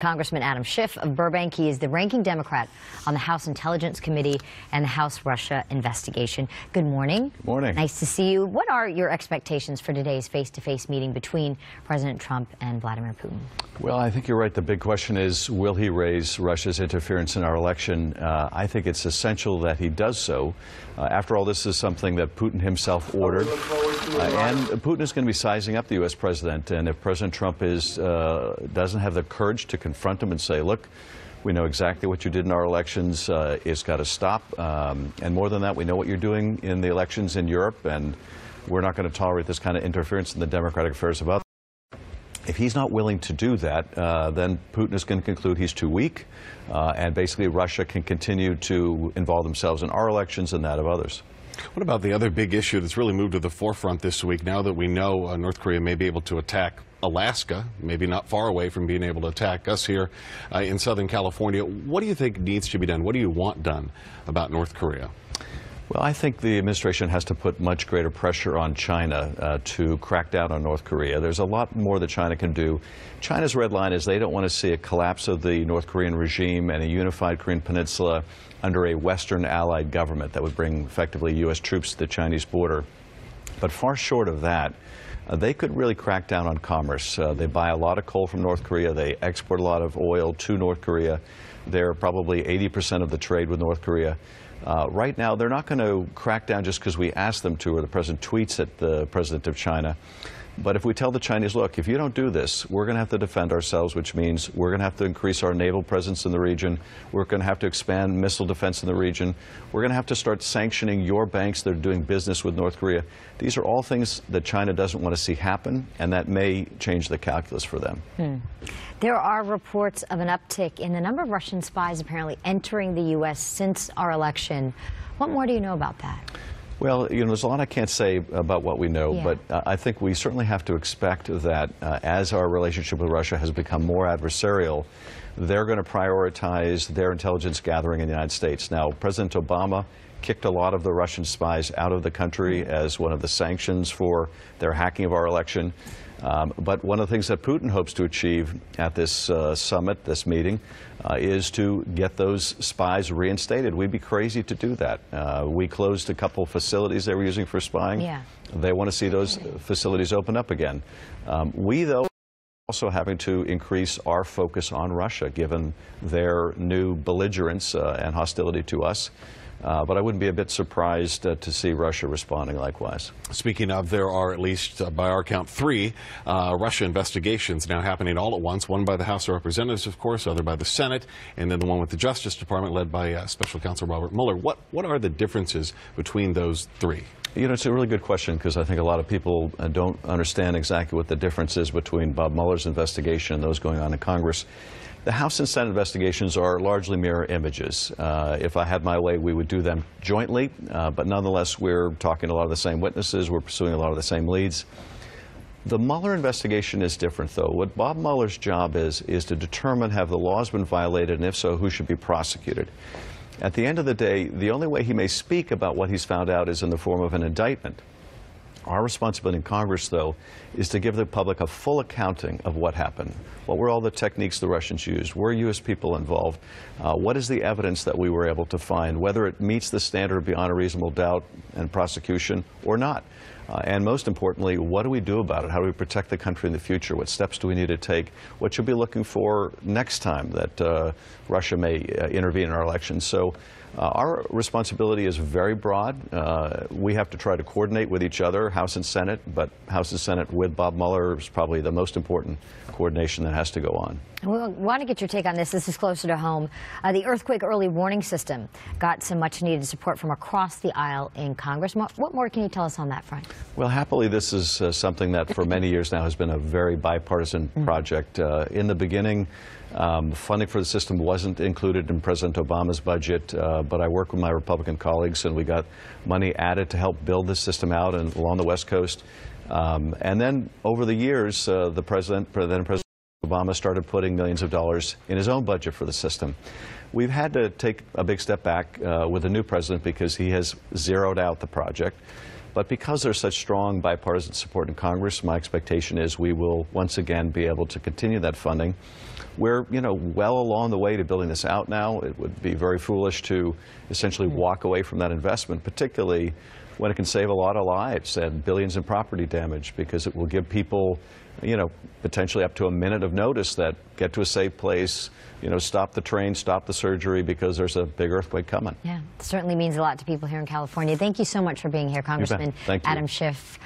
Congressman Adam Schiff of Burbank. He is the ranking Democrat on the House Intelligence Committee and the House Russia investigation. Good morning. Good morning. Nice to see you. What are your expectations for today's face-to-face meeting between President Trump and Vladimir Putin? Well, I think you're right. The big question is, will he raise Russia's interference in our election? I think it's essential that he does so. After all, this is something that Putin himself ordered. And Putin is going to be sizing up the U.S. president. And if President Trump doesn't have the courage to confront him and say, look, we know exactly what you did in our elections. It's got to stop. And more than that, we know what you're doing in the elections in Europe. And we're not going to tolerate this kind of interference in the democratic affairs of others. If he's not willing to do that, then Putin is going to conclude he's too weak, and basically Russia can continue to involve themselves in our elections and that of others. What about the other big issue that's really moved to the forefront this week, now that we know North Korea may be able to attack Alaska, maybe not far away from being able to attack us here in Southern California? What do you think needs to be done? What do you want done about North Korea? Well, I think the administration has to put much greater pressure on China to crack down on North Korea. There's a lot more that China can do. China's red line is they don't want to see a collapse of the North Korean regime and a unified Korean peninsula under a Western allied government that would bring effectively U.S. troops to the Chinese border. But far short of that, they could really crack down on commerce. They buy a lot of coal from North Korea. They export a lot of oil to North Korea. They're probably 80% of the trade with North Korea. Right now, they're not going to crack down just because we ask them to or the president tweets at the president of China. But if we tell the Chinese, look, if you don't do this, we're going to have to defend ourselves, which means we're going to have to increase our naval presence in the region. We're going to have to expand missile defense in the region. We're going to have to start sanctioning your banks that are doing business with North Korea. These are all things that China doesn't want to see happen, and that may change the calculus for them. There are reports of an uptick in the number of Russian spies apparently entering the U.S. since our election. What more do you know about that? Well, you know, there's a lot I can't say about what we know, but I think we certainly have to expect that as our relationship with Russia has become more adversarial, they're going to prioritize their intelligence gathering in the United States. Now, President Obama kicked a lot of the Russian spies out of the country as one of the sanctions for their hacking of our election. But one of the things that Putin hopes to achieve at this summit, this meeting, is to get those spies reinstated. We'd be crazy to do that. We closed a couple facilities they were using for spying. They want to see those facilities open up again. We, though, are also having to increase our focus on Russia, given their new belligerence and hostility to us. But I wouldn't be a bit surprised to see Russia responding likewise. Speaking of, there are at least, by our count, 3 Russia investigations now happening all at once. One by the House of Representatives, of course, other by the Senate, and then the one with the Justice Department led by Special Counsel Robert Mueller. What are the differences between those 3? You know, it's a really good question, because I think a lot of people don't understand exactly what the difference is between Bob Mueller's investigation and those going on in Congress. The House and Senate investigations are largely mirror images. If I had my way, we would do them jointly, but nonetheless, we're talking to a lot of the same witnesses. We're pursuing a lot of the same leads. The Mueller investigation is different, though. What Bob Mueller's job is to determine have the laws been violated, and if so, who should be prosecuted. At the end of the day, the only way he may speak about what he's found out is in the form of an indictment. Our responsibility in Congress, though, is to give the public a full accounting of what happened. What were all the techniques the Russians used? Were U.S. people involved? What is the evidence that we were able to find, whether it meets the standard beyond a reasonable doubt and prosecution or not? And most importantly, what do we do about it? How do we protect the country in the future? What steps do we need to take? What should we be looking for next time that Russia may intervene in our elections? So our responsibility is very broad. We have to try to coordinate with each other, House and Senate, but House and Senate with Bob Mueller is probably the most important coordination that has to go on. We want to get your take on this. This is closer to home. The earthquake early warning system got some much-needed support from across the aisle in Congress. What more can you tell us on that front? Well, happily, this is something that for many years now has been a very bipartisan project. In the beginning, funding for the system wasn't included in President Obama's budget, but I worked with my Republican colleagues, and we got money added to help build this system out and along the West Coast. And then over the years, then President Obama started putting millions of dollars in his own budget for the system. We've had to take a big step back with the new president because he has zeroed out the project. But because there's such strong bipartisan support in Congress, my expectation is we will once again be able to continue that funding. We're, well along the way to building this out now. It would be very foolish to essentially walk away from that investment, particularly when it can save a lot of lives and billions in property damage, because it will give people, potentially up to a minute of notice that get to a safe place, stop the train, stop the surgery, because there's a big earthquake coming. Yeah, it certainly means a lot to people here in California. Thank you so much for being here, Congressman Thank you. Adam Schiff.